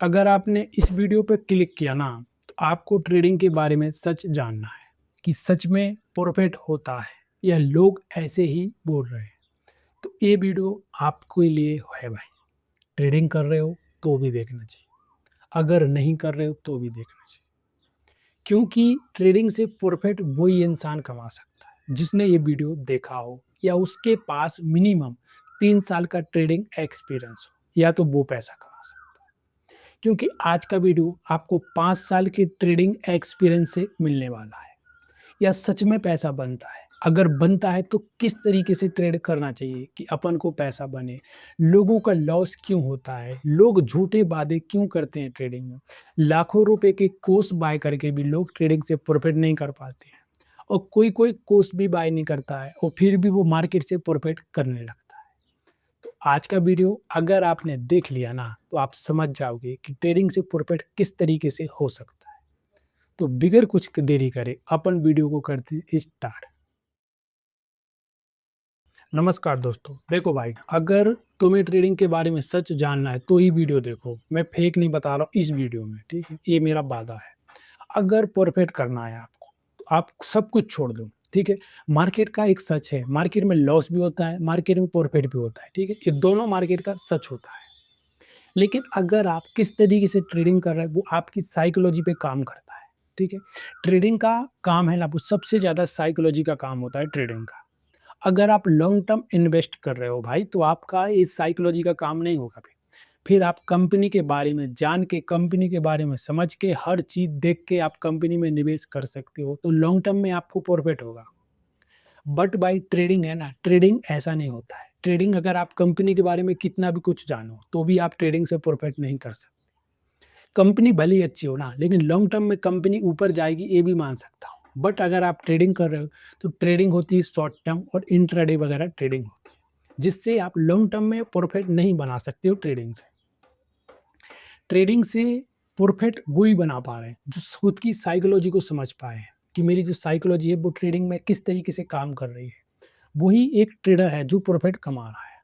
अगर आपने इस वीडियो पे क्लिक किया ना, तो आपको ट्रेडिंग के बारे में सच जानना है कि सच में प्रॉफिट होता है या लोग ऐसे ही बोल रहे हैं। तो ये वीडियो आपके लिए है भाई। ट्रेडिंग कर रहे हो तो भी देखना चाहिए, अगर नहीं कर रहे हो तो भी देखना चाहिए, क्योंकि ट्रेडिंग से प्रॉफिट वही इंसान कमा सकता है जिसने ये वीडियो देखा हो या उसके पास मिनिमम 3 साल का ट्रेडिंग एक्सपीरियंस हो, या तो वो पैसा कमा सकता है। क्योंकि आज का वीडियो आपको 5 साल के ट्रेडिंग एक्सपीरियंस से मिलने वाला है। या सच में पैसा बनता है, अगर बनता है तो किस तरीके से ट्रेड करना चाहिए कि अपन को पैसा बने, लोगों का लॉस क्यों होता है, लोग झूठे वादे क्यों करते हैं ट्रेडिंग में, लाखों रुपए के कोर्स बाय करके भी लोग ट्रेडिंग से प्रॉफिट नहीं कर पाते हैं, और कोई कोई कोर्स भी बाय नहीं करता है और फिर भी वो मार्केट से प्रॉफिट करने लगता है। तो आज का वीडियो अगर आपने देख लिया ना, तो आप समझ जाओगे कि ट्रेडिंग से प्रॉफिट किस तरीके से हो सकता है। तो बिगर कुछ देरी करे अपन वीडियो को करते स्टार्ट। नमस्कार दोस्तों, देखो भाई, अगर तुम्हें ट्रेडिंग के बारे में सच जानना है तो ही वीडियो देखो। मैं फेक नहीं बता रहा हूँ इस वीडियो में, ठीक है, ये मेरा वादा है। अगर प्रॉफिट करना है आपको तो आप सब कुछ छोड़ दो, ठीक है। मार्केट का एक सच है, मार्केट में लॉस भी होता है, मार्केट में प्रॉफिट भी होता है, ठीक है, ये दोनों मार्केट का सच होता है। लेकिन अगर आप किस तरीके से ट्रेडिंग कर रहे हैं वो आपकी साइकोलॉजी पे काम करता है, ठीक है। ट्रेडिंग का काम है ना, वो सबसे ज़्यादा साइकोलॉजी का काम होता है ट्रेडिंग का। अगर आप लॉन्ग टर्म इन्वेस्ट कर रहे हो भाई, तो आपका ये साइकोलॉजी का काम नहीं होगा फिर आप कंपनी के बारे में जान के, कंपनी के बारे में समझ के, हर चीज़ देख के आप कंपनी में निवेश कर सकते हो, तो लॉन्ग टर्म में आपको प्रॉफिट होगा। बट भाई ट्रेडिंग है ना, ट्रेडिंग ऐसा नहीं होता है। ट्रेडिंग अगर आप कंपनी के बारे में कितना भी कुछ जानो, तो भी आप ट्रेडिंग से प्रॉफिट नहीं कर सकते। कंपनी भले ही अच्छी हो ना, लेकिन लॉन्ग टर्म में कंपनी ऊपर जाएगी ये भी मान सकता हूँ। बट अगर आप ट्रेडिंग कर रहे हो, तो ट्रेडिंग होती है शॉर्ट टर्म और इंट्राडे वगैरह ट्रेडिंग होती है, जिससे आप लॉन्ग टर्म में प्रॉफिट नहीं बना सकते हो ट्रेडिंग से। ट्रेडिंग से प्रॉफिट वो ही बना पा रहे हैं जो खुद की साइकोलॉजी को समझ पाए हैं कि मेरी जो साइकोलॉजी है वो ट्रेडिंग में किस तरीके से काम कर रही है। वही एक ट्रेडर है जो प्रॉफिट कमा रहा है।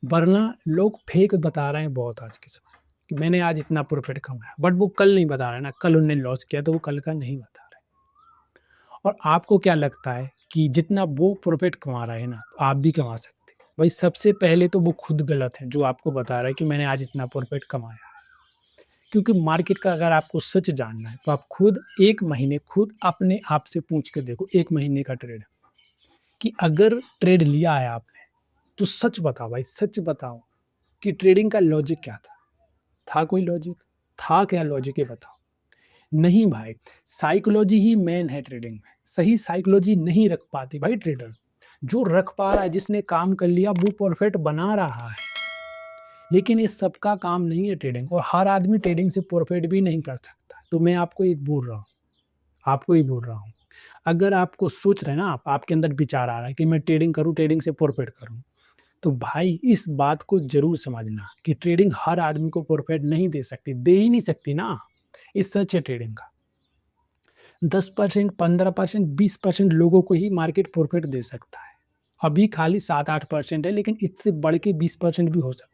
वरना लोग फेक बता रहे हैं बहुत आज के समय कि मैंने आज इतना प्रॉफिट कमाया, बट वो कल नहीं बता रहे ना, कल उन्होंने लॉस किया तो वो कल का नहीं बता रहे। और आपको क्या लगता है कि जितना वो प्रॉफिट कमा रहा है ना, तो आप भी कमा सकते हैं? भाई सबसे पहले तो वो खुद गलत है जो आपको बता रहा है कि मैंने आज इतना प्रॉफिट कमाया। क्योंकि मार्केट का अगर आपको सच जानना है तो आप खुद 1 महीने खुद अपने आप से पूछ के देखो, 1 महीने का ट्रेड, कि अगर ट्रेड लिया है आपने, तो सच बताओ भाई, सच बताओ कि ट्रेडिंग का लॉजिक क्या था? था कोई लॉजिक? था क्या लॉजिक, ये बताओ? नहीं भाई, साइकोलॉजी ही मेन है ट्रेडिंग में। सही साइकोलॉजी नहीं रख पाती भाई ट्रेडर। जो रख पा रहा है, जिसने काम कर लिया, वो प्रॉफिट बना रहा है। लेकिन ये सबका काम नहीं है ट्रेडिंग, और हर आदमी ट्रेडिंग से प्रॉफिट भी नहीं कर सकता। तो मैं आपको एक बोल रहा हूँ, आपको ही बोल रहा हूँ। अगर आपको सोच रहे हैं ना आप, आपके अंदर विचार आ रहा है कि मैं ट्रेडिंग करूँ, ट्रेडिंग से प्रॉफिट करूँ, तो भाई इस बात को ज़रूर समझना कि ट्रेडिंग हर आदमी को प्रॉफिट नहीं दे सकती, दे ही नहीं सकती ना। ये सच है ट्रेडिंग का। 10%, 15%, 20% लोगों को ही मार्केट प्रॉफिट दे सकता है। अभी खाली 7-8% है, लेकिन इससे बढ़ के 20% भी हो सकते हैं।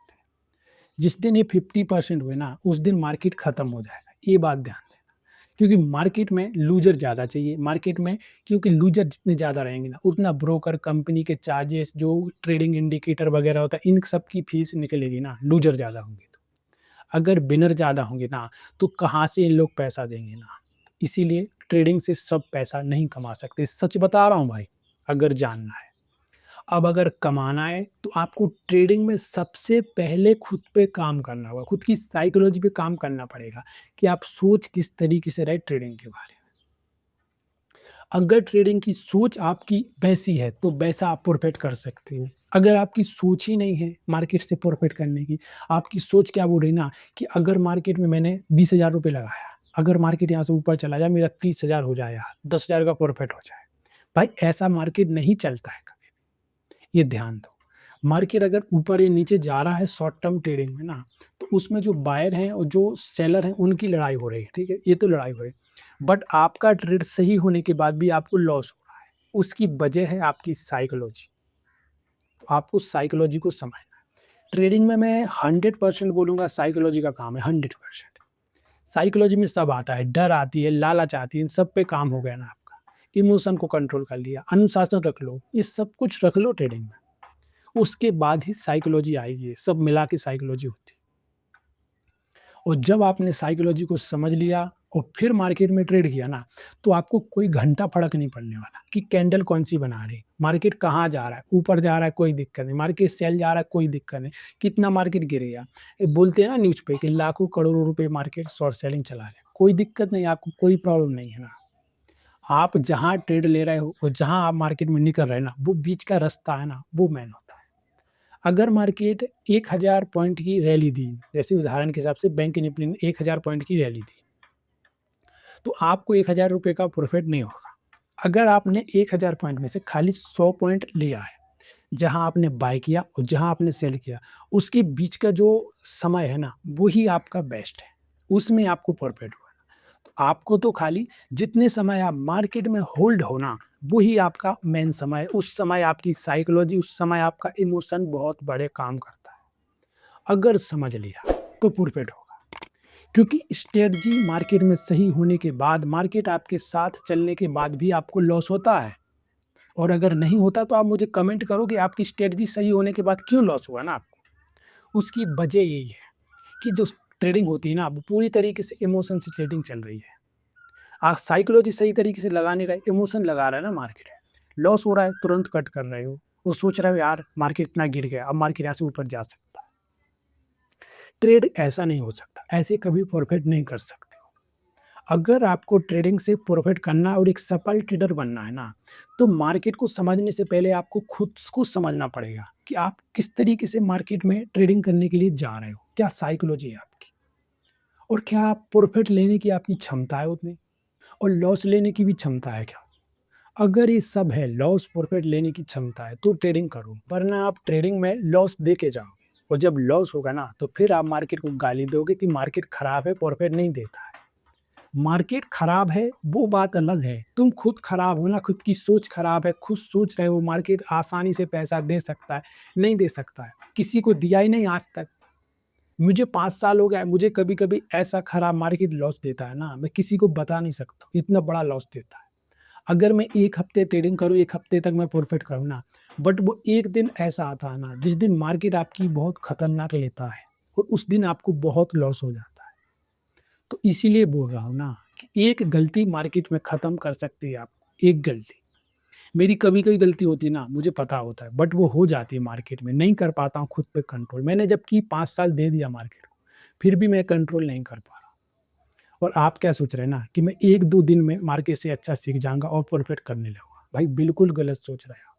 जिस दिन ये 50% हुए ना, उस दिन मार्केट खत्म हो जाएगा। ये बात ध्यान देना। क्योंकि मार्केट में लूज़र ज़्यादा चाहिए। मार्केट में क्योंकि लूज़र जितने ज़्यादा रहेंगे ना, उतना ब्रोकर, कंपनी के चार्जेस, जो ट्रेडिंग इंडिकेटर वगैरह होता है, इन सब की फीस निकलेगी ना, लूज़र ज़्यादा होंगे तो। अगर विनर ज़्यादा होंगे ना, तो कहाँ से इन लोग पैसा देंगे ना। इसीलिए ट्रेडिंग से सब पैसा नहीं कमा सकते। सच बता रहा हूँ भाई, अगर जानना है। अब अगर कमाना है तो आपको ट्रेडिंग में सबसे पहले खुद पे काम करना होगा, खुद की साइकोलॉजी पे काम करना पड़ेगा कि आप सोच किस तरीके से रहे ट्रेडिंग के बारे में। अगर ट्रेडिंग की सोच आपकी वैसी है तो वैसा आप प्रॉफिट कर सकते हो। अगर आपकी सोच ही नहीं है मार्केट से प्रॉफिट करने की, आपकी सोच क्या बोल रही है ना, कि अगर मार्केट में मैंने 20,000 रुपए लगाया, अगर मार्केट यहाँ से ऊपर चला जाए, मेरा 30,000 हो जाए यार, 10,000 का प्रॉफिट हो जाए। भाई ऐसा मार्केट नहीं चलता है कभी भी, ये ध्यान दो। मार्केट अगर ऊपर या नीचे जा रहा है शॉर्ट टर्म ट्रेडिंग में ना, तो उसमें जो बायर हैं और जो सेलर हैं उनकी लड़ाई हो रही है, ठीक है? ये तो लड़ाई हो रही है। बट आपका ट्रेड सही होने के बाद भी आपको लॉस हो रहा है। उसकी वजह है आपकी साइकोलॉजी। तो आपको साइकोलॉजी को समझना है। ट्रेडिंग में मैं 100% बोलूँगा साइकोलॉजी का काम है, 100%। साइकोलॉजी में सब आता है, डर आती है, लालच आती है, इन सब पे काम हो गया ना आपका। इमोशन को कंट्रोल कर लिया, अनुशासन रख लो, ये सब कुछ रख लो ट्रेडिंग में। उसके बाद ही साइकोलॉजी आएगी, सब मिला के साइकोलॉजी होती है। और जब आपने साइकोलॉजी को समझ लिया और फिर मार्केट में ट्रेड किया ना, तो आपको कोई घंटा फर्क नहीं पड़ने वाला कि कैंडल कौन-सी बना रही है, मार्केट कहाँ जा रहा है, ऊपर जा रहा है कोई दिक्कत नहीं, मार्केट सेल जा रहा है कोई दिक्कत नहीं, कितना मार्केट गिरेगा। ये बोलते हैं ना न्यूज़ पे कि लाखों करोड़ों रुपए मार्केट शॉर्ट सेलिंग चला गया, कोई दिक्कत नहीं, आपको कोई प्रॉब्लम नहीं है ना। आप जहाँ ट्रेड ले रहे हो और जहाँ आप मार्केट में निकल रहे हैं ना, वो बीच का रास्ता है ना, वो मेन होता है। अगर मार्केट 1000 पॉइंट की रैली दी, जैसे उदाहरण के हिसाब से बैंक निफ्टी ने 1000 पॉइंट की रैली दी, तो आपको ₹1000 का प्रॉफ़िट नहीं होगा। अगर आपने 1000 पॉइंट में से खाली 100 पॉइंट लिया है, जहाँ आपने बाय किया और जहाँ आपने सेल किया, उसके बीच का जो समय है ना, वो ही आपका बेस्ट है, उसमें आपको प्रॉफ़िट हुआ। तो आपको तो खाली जितने समय आप मार्केट में होल्ड हो ना, वो ही आपका मेन समय है, उस समय आपकी साइकोलॉजी, उस समय आपका इमोशन बहुत बड़े काम करता है। अगर समझ लिया, तो प्रॉफ़िट होगा। क्योंकि स्ट्रेटजी मार्केट में सही होने के बाद, मार्केट आपके साथ चलने के बाद भी आपको लॉस होता है और अगर नहीं होता तो आप मुझे कमेंट करो कि आपकी स्ट्रेटजी सही होने के बाद क्यों लॉस हुआ ना आपको? उसकी वजह यही है कि जो ट्रेडिंग होती है ना, वो पूरी तरीके से इमोशन से ट्रेडिंग चल रही है। आप साइकोलॉजी सही तरीके से लगा नहीं रहे, इमोशन लगा रहा है ना मार्केट। लॉस हो रहा है, तुरंत कट कर रहे हो। वो सोच रहे हो यार मार्केट इतना गिर गया, अब मार्केट यहाँ से ऊपर जा सकता है। ट्रेड ऐसा नहीं हो सकता, ऐसे कभी प्रॉफिट नहीं कर सकते हो। अगर आपको ट्रेडिंग से प्रॉफिट करना और एक सफल ट्रेडर बनना है ना, तो मार्केट को समझने से पहले आपको खुद को समझना पड़ेगा कि आप किस तरीके से मार्केट में ट्रेडिंग करने के लिए जा रहे हो, क्या साइकोलॉजी है आपकी और क्या आप प्रॉफिट लेने की आपकी क्षमता है उतनी और लॉस लेने की भी क्षमता है क्या? अगर ये सब है, लॉस प्रॉफिट लेने की क्षमता है, तो ट्रेडिंग करो, वरना आप ट्रेडिंग में लॉस दे के जाओ और जब लॉस होगा ना, तो फिर आप मार्केट को गाली दोगे कि मार्केट खराब है, प्रॉफिट नहीं देता है। मार्केट खराब है, वो बात अलग है। तुम खुद खराब हो ना, खुद की सोच खराब है, खुद सोच रहे हो मार्केट आसानी से पैसा दे सकता है, नहीं दे सकता है। किसी को दिया ही नहीं आज तक। मुझे 5 साल हो गया है, मुझे कभी-कभी ऐसा खराब मार्केट लॉस देता है ना, मैं किसी को बता नहीं सकता, इतना बड़ा लॉस देता है। अगर मैं 1 हफ्ते ट्रेडिंग करूँ, 1 हफ्ते तक मैं प्रॉफ़िट करूँ ना, बट वो एक दिन ऐसा आता है ना, जिस दिन मार्केट आपकी बहुत खतरनाक लेता है और उस दिन आपको बहुत लॉस हो जाता है। तो इसीलिए बोल रहा हूँ ना कि एक गलती मार्केट में ख़त्म कर सकती है आपको, एक गलती। मेरी कभी-कभी गलती होती है ना, मुझे पता होता है, बट वो हो जाती है मार्केट में, नहीं कर पाता हूँ खुद पे कंट्रोल। मैंने जबकि 5 साल दे दिया मार्केट को, फिर भी मैं कंट्रोल नहीं कर पा रहा। और आप क्या सोच रहे हैं ना कि मैं 1-2 दिन में मार्केट से अच्छा सीख जाऊँगा और प्रॉफ़िट करने लगूँगा। भाई बिल्कुल गलत सोच रहे हैं आप।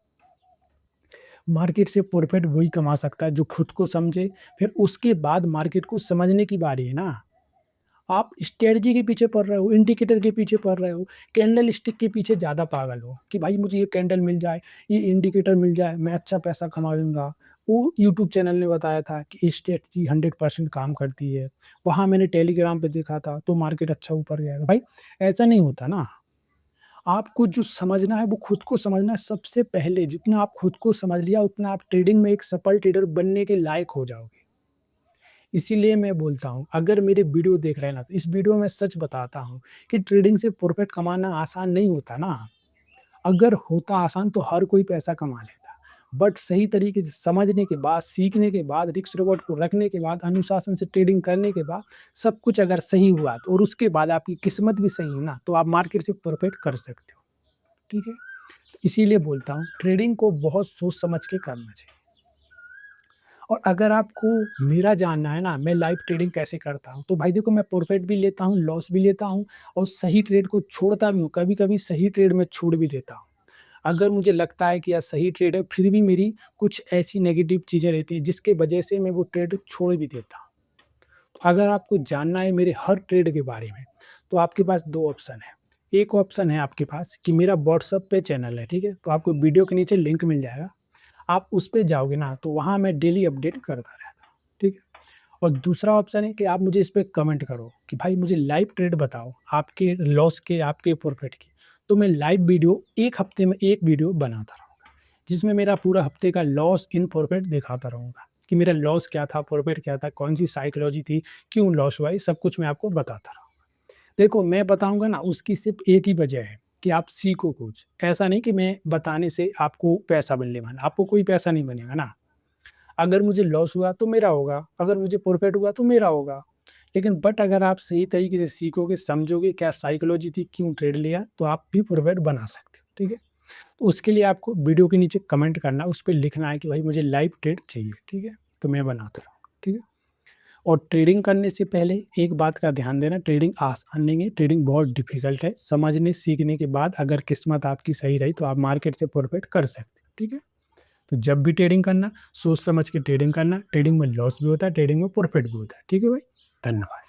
मार्केट से प्रॉफ़िट वही कमा सकता है जो खुद को समझे, फिर उसके बाद मार्केट को समझने की बारी है ना। आप स्ट्रैटेजी के पीछे पड़ रहे हो, इंडिकेटर के पीछे पड़ रहे हो, कैंडल स्टिक के पीछे ज़्यादा पागल हो कि भाई मुझे ये कैंडल मिल जाए, ये इंडिकेटर मिल जाए, मैं अच्छा पैसा कमा लूँगा। वो यूट्यूब चैनल ने बताया था कि स्ट्रैटेजी 100% काम करती है। वहाँ मैंने टेलीग्राम पे देखा था तो मार्केट अच्छा ऊपर गया। भाई ऐसा नहीं होता ना। आपको जो समझना है वो खुद को समझना है सबसे पहले। जितना आप खुद को समझ लिया उतना आप ट्रेडिंग में एक सफल ट्रेडर बनने के लायक हो जाओगे। इसीलिए मैं बोलता हूँ, अगर मेरे वीडियो देख रहे हैं ना, तो इस वीडियो में सच बताता हूँ कि ट्रेडिंग से प्रॉफ़िट कमाना आसान नहीं होता ना। अगर होता आसान तो हर कोई पैसा कमा लेता। बट सही तरीके से समझने के बाद, सीखने के बाद, रिस्क रिवॉर्ड को रखने के बाद, अनुशासन से ट्रेडिंग करने के बाद, सब कुछ अगर सही हुआ तो और उसके बाद आपकी किस्मत भी सही है ना, तो आप मार्केट से प्रॉफ़िट कर सकते हो। ठीक है? इसीलिए बोलता हूँ ट्रेडिंग को बहुत सोच समझ के करना चाहिए। और अगर आपको मेरा जानना है ना, मैं लाइव ट्रेडिंग कैसे करता हूँ, तो भाई देखो मैं प्रॉफ़िट भी लेता हूँ, लॉस भी लेता हूँ और सही ट्रेड को छोड़ता भी हूँ, कभी-कभी सही ट्रेड में छोड़ भी देता हूँ। अगर मुझे लगता है कि यार सही ट्रेड है, फिर भी मेरी कुछ ऐसी नेगेटिव चीज़ें रहती हैं, जिसकी वजह से मैं वो ट्रेड छोड़ भी देता हूँ। तो अगर आपको जानना है मेरे हर ट्रेड के बारे में, तो आपके पास 2 ऑप्शन है। एक ऑप्शन है आपके पास कि मेरा व्हाट्सएप पे चैनल है, ठीक है? तो आपको वीडियो के नीचे लिंक मिल जाएगा। आप उस पे जाओगे ना, तो वहाँ मैं डेली अपडेट करता रहता हूँ, ठीक है? और दूसरा ऑप्शन है कि आप मुझे इस पे कमेंट करो कि भाई मुझे लाइव ट्रेड बताओ, आपके लॉस के, आपके प्रॉफ़िट के। तो मैं लाइव वीडियो 1 हफ्ते में 1 वीडियो बनाता रहूँगा, जिसमें मेरा पूरा हफ्ते का लॉस इन प्रॉफ़िट दिखाता रहूँगा कि मेरा लॉस क्या था, प्रॉफिट क्या था, कौन-सी साइकोलॉजी थी, क्यों लॉस हुआ, ये सब कुछ मैं आपको बताता रहूँगा। देखो मैं बताऊँगा ना उसकी सिर्फ़ एक ही वजह है कि आप सीखो कुछ। ऐसा नहीं कि मैं बताने से आपको पैसा मिलने वाला, आपको कोई पैसा नहीं बनेगा ना। अगर मुझे लॉस हुआ तो मेरा होगा, अगर मुझे प्रॉफिट हुआ तो मेरा होगा। लेकिन बट अगर आप सही तरीके से सीखोगे, समझोगे क्या साइकोलॉजी थी, क्यों ट्रेड लिया, तो आप भी प्रॉफिट बना सकते हो, ठीक है? तो उसके लिए आपको वीडियो के नीचे कमेंट करना, उस पे लिखना है कि भाई मुझे लाइव ट्रेड चाहिए, ठीक है? तो मैं बनाता रहूँगा, ठीक है? और ट्रेडिंग करने से पहले एक बात का ध्यान देना, ट्रेडिंग आसान नहीं है, ट्रेडिंग बहुत डिफ़िकल्ट है। समझने, सीखने के बाद अगर किस्मत आपकी सही रही तो आप मार्केट से प्रॉफिट कर सकते हो, ठीक है? तो जब भी ट्रेडिंग करना, सोच समझ के ट्रेडिंग करना, ट्रेडिंग में लॉस भी होता है, ट्रेडिंग में प्रॉफिट भी होता है, ठीक है भाई? धन्यवाद।